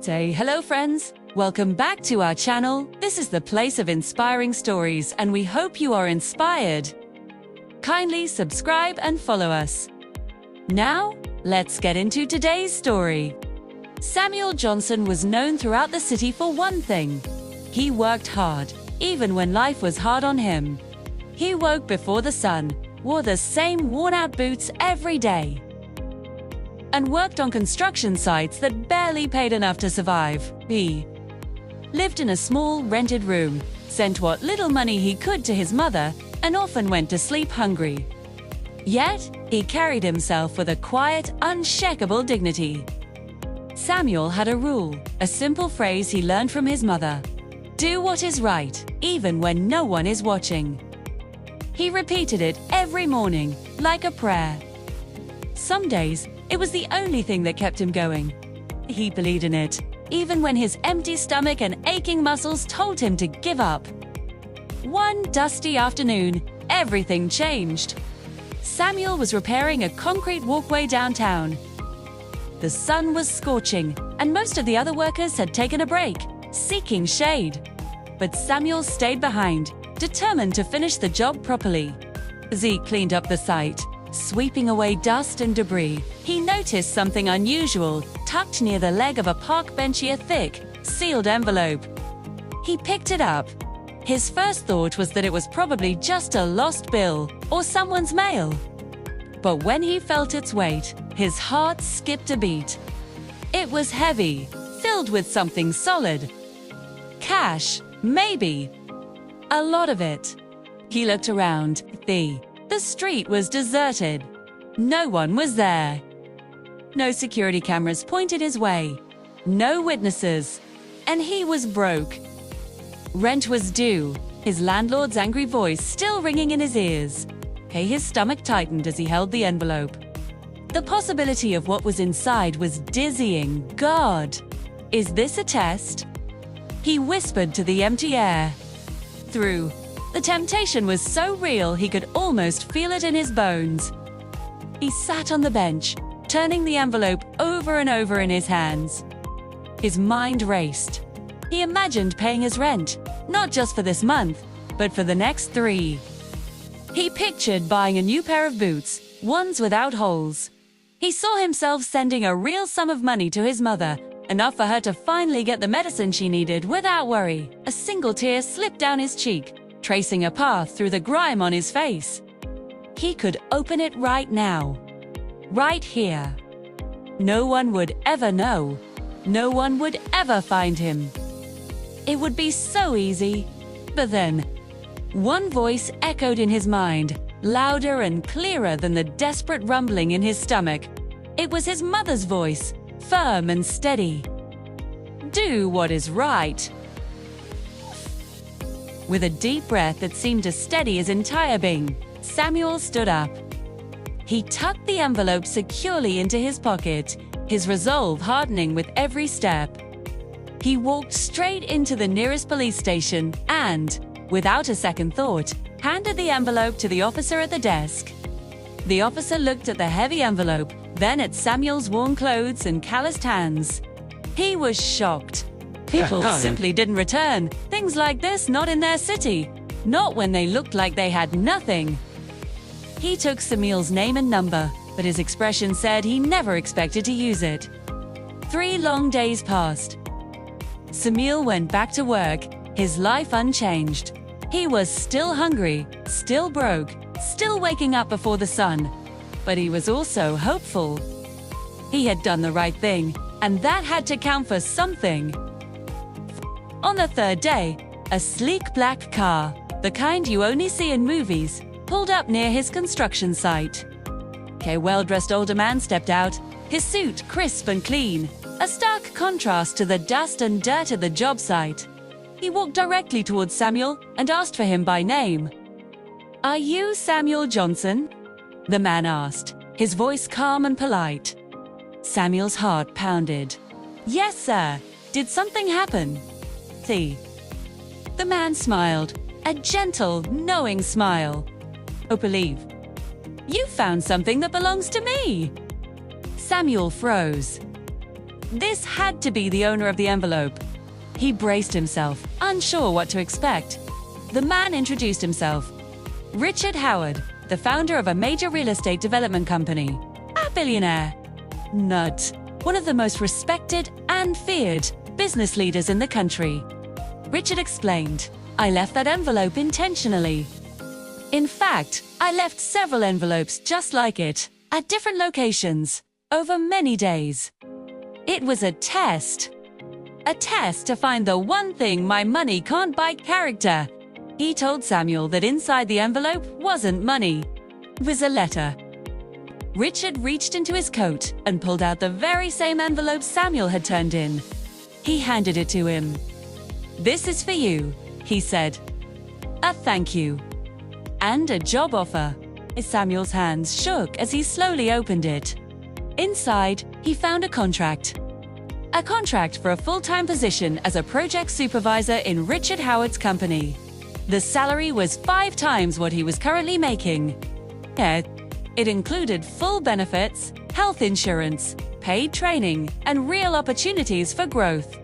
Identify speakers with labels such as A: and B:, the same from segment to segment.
A: Say hello, friends. Welcome back to our channel. This is the place of inspiring stories, and we hope you are inspired. Kindly subscribe and follow us. Now, let's get into today's story. Samuel Johnson was known throughout the city for one thing. He worked hard, even when life was hard on him. He woke before the sun, wore the same worn-out boots every day, and worked on construction sites that barely paid enough to survive. He lived in a small, rented room, sent what little money he could to his mother, and often went to sleep hungry. Yet, he carried himself with a quiet, unshakable dignity. Samuel had a rule, a simple phrase he learned from his mother: "Do what is right, even when no one is watching." He repeated it every morning, like a prayer. Some days, it was the only thing that kept him going. He believed in it, even when his empty stomach and aching muscles told him to give up. One dusty afternoon, everything changed. Samuel was repairing a concrete walkway downtown. The sun was scorching, and most of the other workers had taken a break, seeking shade. But Samuel stayed behind, determined to finish the job properly. As he cleaned up the site, sweeping away dust and debris, he noticed something unusual tucked near the leg of a park bench: a thick, sealed envelope. He picked it up. His first thought was that it was probably just a lost bill or someone's mail. But when he felt its weight, his heart skipped a beat. It was heavy, filled with something solid. Cash, maybe. A lot of it. He looked around. The street was deserted. No one was there. No security cameras pointed his way. No witnesses. And he was broke. Rent was due, his landlord's angry voice still ringing in his ears. His stomach tightened as he held the envelope. The possibility of what was inside was dizzying. God, is this a test? He whispered to the empty air. The temptation was so real he could almost feel it in his bones. He sat on the bench, turning the envelope over and over in his hands. His mind raced. He imagined paying his rent, not just for this month, but for the next 3. He pictured buying a new pair of boots, ones without holes. He saw himself sending a real sum of money to his mother, enough for her to finally get the medicine she needed without worry. A single tear slipped down his cheek, tracing a path through the grime on his face. He could open it right now. Right here. No one would ever know. No one would ever find him. It would be so easy. But then, one voice echoed in his mind, louder and clearer than the desperate rumbling in his stomach. It was his mother's voice, firm and steady. Do what is right. With a deep breath that seemed to steady his entire being, Samuel stood up. He tucked the envelope securely into his pocket, his resolve hardening with every step. He walked straight into the nearest police station and, without a second thought, handed the envelope to the officer at the desk. The officer looked at the heavy envelope, then at Samuel's worn clothes and calloused hands. He was shocked. People simply didn't return things like this, not in their city, not when they looked like they had nothing. He took Samuel's name and number, but his expression said he never expected to use it. 3 long days passed. Samuel went back to work, his life unchanged. He was still hungry, still broke, still waking up before the sun. But he was also hopeful. He had done the right thing, and that had to count for something. On the 3rd day, a sleek black car, the kind you only see in movies, pulled up near his construction site. A well-dressed older man stepped out, his suit crisp and clean, a stark contrast to the dust and dirt at the job site. He walked directly towards Samuel and asked for him by name. "Are you Samuel Johnson?" the man asked, his voice calm and polite. Samuel's heart pounded. "Yes, sir. Did something happen?" The man smiled, a gentle, knowing smile. "Oh, believe. You found something that belongs to me." Samuel froze. This had to be the owner of the envelope. He braced himself, unsure what to expect. The man introduced himself. Richard Howard, the founder of a major real estate development company. A billionaire. Nut. One of the most respected and feared business leaders in the country. Richard explained, "I left that envelope intentionally. In fact, I left several envelopes just like it, at different locations, over many days. It was a test. A test to find the one thing my money can't buy: character." He told Samuel that inside the envelope wasn't money. It was a letter. Richard reached into his coat and pulled out the very same envelope Samuel had turned in. He handed it to him. "This is for you," he said. "A thank you. And a job offer." Samuel's hands shook as he slowly opened it. Inside, he found a contract. A contract for a full-time position as a project supervisor in Richard Howard's company. The salary was 5 times what he was currently making. It included full benefits, health insurance, paid training, and real opportunities for growth.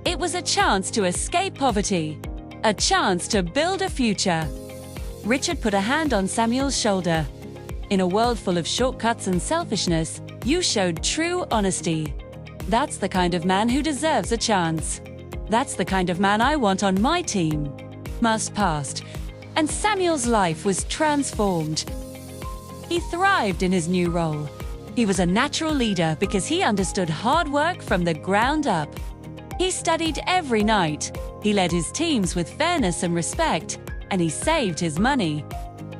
A: It was a chance to escape poverty, a chance to build a future. Richard put a hand on Samuel's shoulder. "In a world full of shortcuts and selfishness, you showed true honesty. That's the kind of man who deserves a chance. That's the kind of man I want on my team." Months passed, and Samuel's life was transformed. He thrived in his new role. He was a natural leader because he understood hard work from the ground up. He studied every night. He led his teams with fairness and respect, and he saved his money.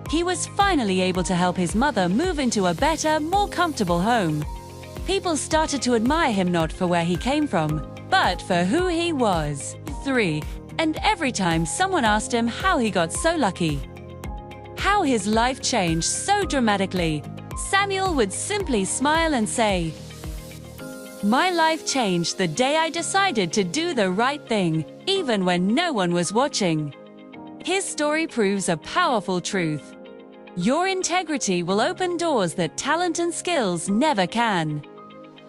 A: He was finally able to help his mother move into a better, more comfortable home. People started to admire him not for where he came from, but for who he was. 3. And every time someone asked him how he got so lucky, how his life changed so dramatically, Samuel would simply smile and say, "My life changed the day I decided to do the right thing, even when no one was watching." His story proves a powerful truth. Your integrity will open doors that talent and skills never can.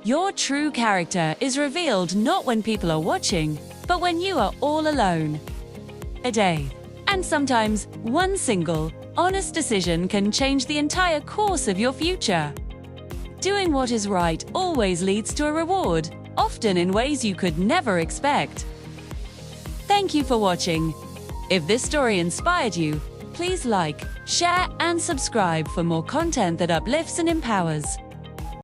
A: Your true character is revealed not when people are watching, but when you are all alone. A day, and sometimes one single, honest decision can change the entire course of your future. Doing what is right always leads to a reward, often in ways you could never expect. Thank you for watching. If this story inspired you, please like, share, and subscribe for more content that uplifts and empowers.